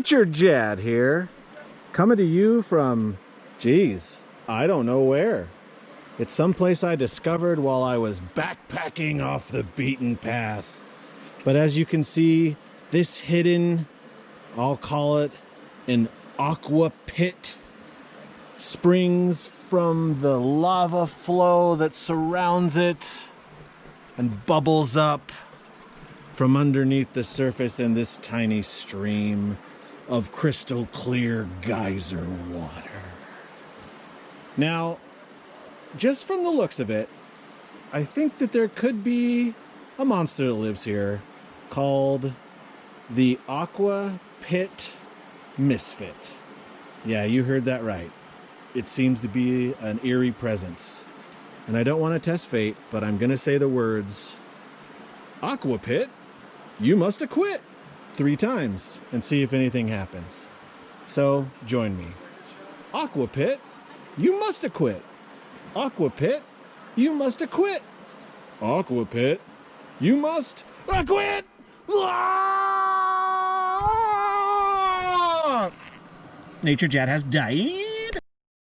Nature Jadd here, coming to you from, geez, I don't know where. It's someplace I discovered while I was backpacking off the beaten path. But as you can see, this hidden, I'll call it an aqua pit, springs from the lava flow that surrounds it and bubbles up from underneath the surface in this tiny stream of crystal clear geyser water. Now, just from the looks of it, I think that there could be a monster that lives here called the Aqua Pit Misfit. Yeah, you heard that right. It seems to be an eerie presence. And I don't want to test fate, but I'm going to say the words, Aqua Pit, you must acquit, 3 times and see if anything happens. So join me. Aqua Pit, you must acquit. Aqua Pit, you must acquit. Aqua Pit, you must acquit. Nature Jadd has died.